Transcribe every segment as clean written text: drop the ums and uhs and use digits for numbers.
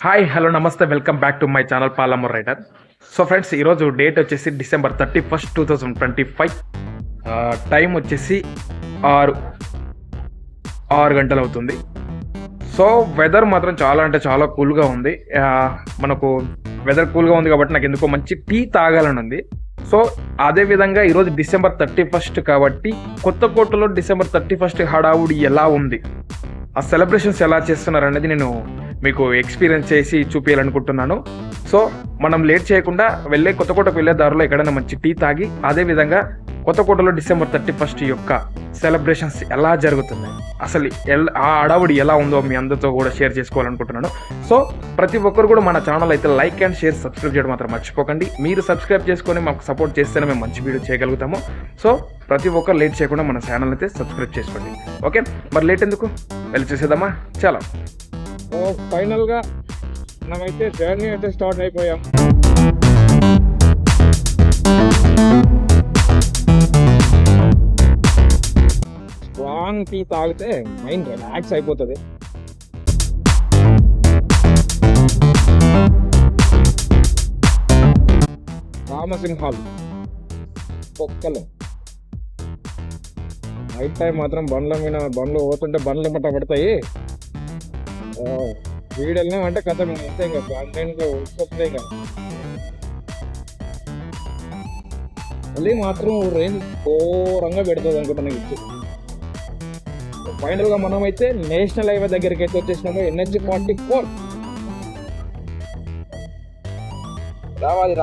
Hi hello నమస్తే welcome back to my channel Palamur rider. So friends, ఈరోజు date వచ్చేసి December 31st, 2025. Time వచ్చేసి 6 గంటలు అవుతుంది. సో వెదర్ మాత్రం చాలా అంటే చాలా కూల్గా ఉంది. మనకు వెదర్ కూల్గా ఉంది కాబట్టి నాకు ఎందుకో మంచి టీ తాగాలని ఉంది. సో అదేవిధంగా ఈరోజు December 31st కాబట్టి కొత్తకోటలో December 31st హడావుడి ఎలా ఉంది, ఆ సెలబ్రేషన్స్ ఎలా చేస్తున్నారు అనేది నేను మీకు ఎక్స్పీరియన్స్ చేసి చూపించాలనుకుంటున్నాను. సో మనం లేట్ చేయకుండా కొత్తకోటకు వెళ్ళే దారిలో ఎక్కడైనా మంచి టీ తాగి, అదేవిధంగా కొత్తకోటలో December 31st యొక్క సెలబ్రేషన్స్ ఎలా జరుగుతున్నాయి, అసలు ఆ అడావుడి ఎలా ఉందో మీ అందరితో కూడా షేర్ చేసుకోవాలనుకుంటున్నాను. సో ప్రతి ఒక్కరు కూడా మన ఛానల్ అయితే లైక్ అండ్ షేర్, సబ్స్క్రైబ్ చేయడం మాత్రం మర్చిపోకండి. మీరు సబ్స్క్రైబ్ చేసుకొని మాకు సపోర్ట్ చేస్తేనే మేము మంచి వీడియో చేయగలుగుతాము. సో ప్రతి ఒక్కరు లేట్ చేయకుండా మన ఛానల్ అయితే సబ్స్క్రైబ్ చేసుకోండి. ఓకే, మరి లేట్ ఎందుకు, వెళ్ళి చూసేద్దామా. చాలా ఫైనల్గా మనమైతే జర్నీ అయితే స్టార్ట్ అయిపోయాం. స్ట్రాంగ్ టీ తాగితే మైండ్ రిలాక్స్ అయిపోతుంది. రామసింహాలు పొక్కలు నైట్ టైం మాత్రం బండ్లు పోతుంటే బండ్లు మట్ట పడతాయి. వీడెళ్ళినాం అంటే కథ అంతే, ఇంకా కాంటెంట్ ఉత్పత్తి. ఇంకా మళ్ళీ మాత్రం రేంజ్ ఘోరంగా పెడుతుంది అనుకుంటున్నా ఇచ్చి. ఫైనల్గా మనమైతే నేషనల్ హైవే దగ్గరికి అయితే వచ్చేసినాము. NH 44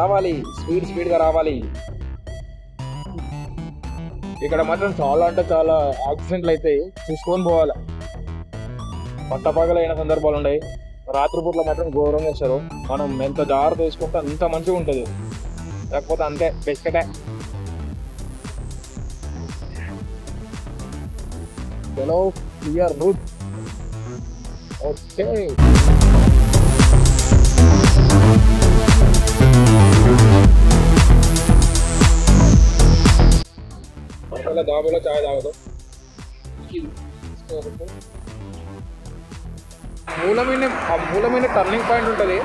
రావాలి స్పీడ్గా రావాలి. ఇక్కడ మాత్రం చాలా అంటే చాలా యాక్సిడెంట్లు అవుతాయి, చూసుకొని పోవాలి. పట్టపగలైన సందర్భాలు ఉన్నాయి. రాత్రిపూట్ల మాత్రం ఘోరంగా వేస్తారు. మనం ఎంత జాగ్రత్త తీసుకుంటే అంత మంచిగా ఉంటుంది, లేకపోతే అంతే బెస్కటే. చలో క్లియర్ రూట్. ఓకే, దాబలో చాయ్ తాగదు. మూలమైన టర్నింగ్ పాయింట్ ఉంటుంది.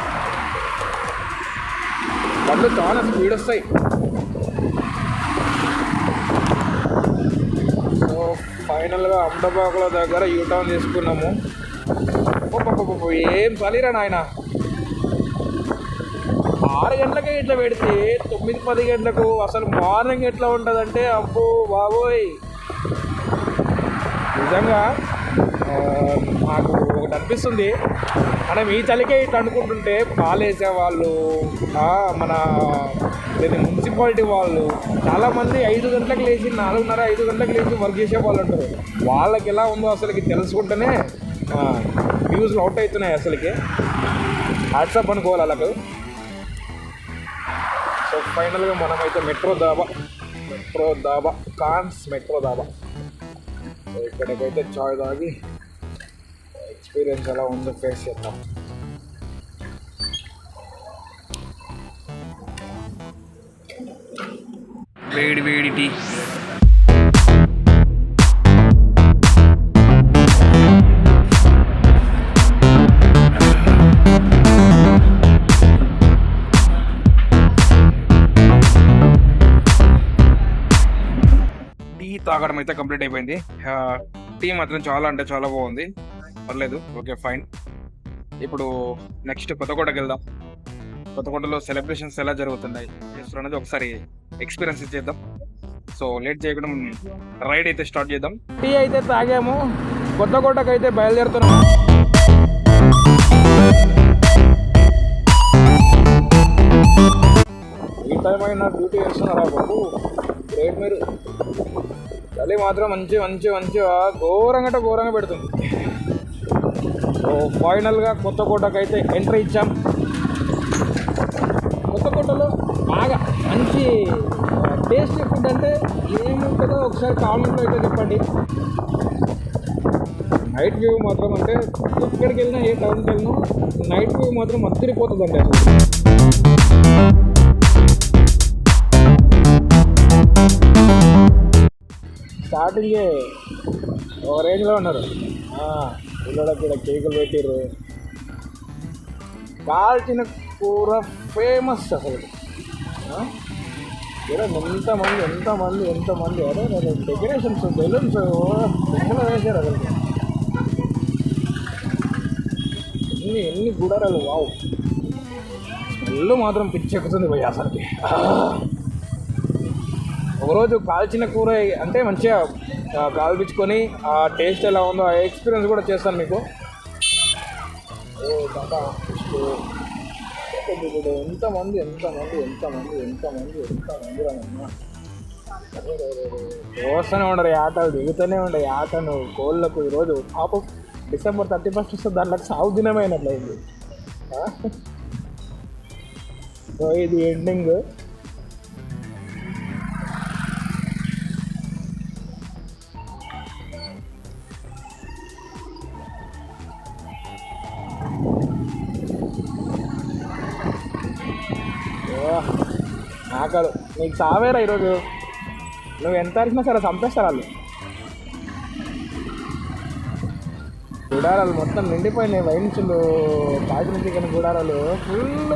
బండ్లు చాలా స్పీడ్ వస్తాయి. సో ఫైనల్గా అహ్మదాబాద్లో దగ్గర యూటర్న్ తీసుకున్నాము. ఏం చలిరా నాయన. 6 గంటలకే ఇట్లా పెడితే 9-10 గంటలకు అసలు మార్నింగ్ ఎట్లా ఉంటుందంటే అబ్బో బాబోయ్. నిజంగా నాకు ఒకటి అనిపిస్తుంది, మనం ఈ చలికే ఇట్లా అనుకుంటుంటే పాలేసే వాళ్ళు, మన మున్సిపాలిటీ వాళ్ళు చాలామంది 5 గంటలకు లేచి 4:30-5 గంటలకు లేచి వర్క్ చేసే వాళ్ళు ఉంటారు. వాళ్ళకి ఎలా ఉందో అసలుకి తెలుసుకుంటేనే వ్యూస్లు అవుట్ అవుతున్నాయి. అసలుకి వాట్సాప్ అనుకోవాలి వాళ్ళకు. సో ఫైనల్గా మనమైతే మెట్రో దాబా కాన్స్ మెట్రో దాబా ఇక్కడికైతే చాయ్ తాగి ఎక్స్పీరియన్స్ ఎలా ఉందో ఫేస్ చేద్దాం. వేడి టీ. తాగడం అయితే కంప్లీట్ అయిపోయింది. టీ మాత్రం చాలా అంటే చాలా బాగుంది, పర్లేదు. Okay fine. ఇప్పుడు నెక్స్ట్ కొత్తకోటకి వెళ్దాం. కొత్తకోటలో సెలబ్రేషన్స్ ఎలా జరుగుతున్నాయి అనేది ఒకసారి ఎక్స్పీరియన్స్ చేద్దాం. సో లేట్ చేయకుండా రైడ్ అయితే స్టార్ట్ చేద్దాం. టీ అయితే తాగాము, కొత్తకోటకి అయితే బయలుదేరుతున్నాము. ఈ టైం అయినా డ్యూటీ చేస్తున్నారా బాబు, గ్రేట్ మీరు. చలి మాత్రం మంచిగా ఘోరంగా పెడుతుంది. సో ఫైనల్గా కొత్తకోటకు అయితే ఎంట్రీ ఇచ్చాం. కొత్తకోటలో బాగా మంచి టేస్టీ ఫుడ్ అంటే ఏముంటుందో ఒకసారి కామెంట్లో అయితే చెప్పండి. నైట్ వ్యూ మాత్రం అంటే ఎక్కడికి వెళ్ళినా, ఏ టౌన్కి వెళ్ళినా నైట్ వ్యూ మాత్రం అదిరిపోతుందండి. అసలు స్టార్టింగే ఒక రేంజ్లో ఉన్నారు. పిల్లలకి కూడా కేకులు పెట్టిర్రు. కాల్చిన కూర ఫేమస్ అసలు. ఎంతమంది అరే డెకరేషన్స్ బెలూన్స్ ఎక్కడ వేసారు అసలు. ఎన్ని గుడారాలు, వావ్. ఇల్లు మాత్రం పిచ్చెక్కుతుంది పోయి అసలుకి. ఒకరోజు కాల్చిన కూర అంటే మంచిగా కాల్పించుకొని ఆ టేస్ట్ ఎలా ఉందో ఆ ఎక్స్పీరియన్స్ కూడా చేస్తాను మీకు. ఎంతమంది చూస్తూనే ఉండరు, ఆటలు దిగుతూనే ఉండవు. ఆటను కోళ్ళకు ఈరోజు పాపం December 31 వస్తే దాంట్లో సాగు దినమైనట్లయింది. సో ఇది ఎండింగ్. ఆకలు నీకు సావేరా ఈరోజు. నువ్వు ఎంత అరిచినా సరే చంపేస్తారు వాళ్ళు. గుడారాలు మొత్తం నిండిపోయినాయి, వైన్సులు, కాకిన చికెన్ గుడారాలు ఫుల్.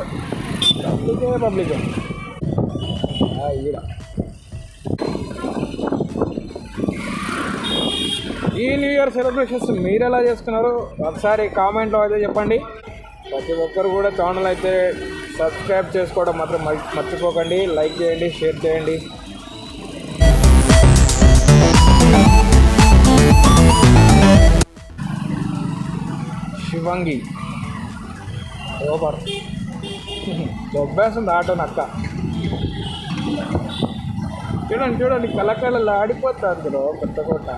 పబ్లికే ఈడ. ఈ న్యూ ఇయర్ సెలబ్రేషన్స్ మీరు ఎలా చేసుకున్నారు ఒకసారి కామెంట్లో అయితే చెప్పండి. ప్రతి ఒక్కరు కూడా ఛానల్ అయితే సబ్స్క్రైబ్ చేసుకోవడం మాత్రం మర్చిపోకండి. లైక్ చేయండి, షేర్ చేయండి. శివంగి ఓవర్ దొబ్బేస్తుంది ఆటో నక్క. చూడండి కలకలలు ఆడిపోతారు బ్రో కొత్తకోట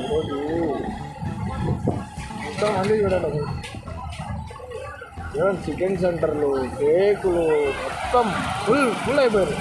ఈరోజు. ఎంతోమంది చూడండి చికెన్ సెంటర్లు, కేకులు మొత్తం ఫుల్ అయిపోయారు.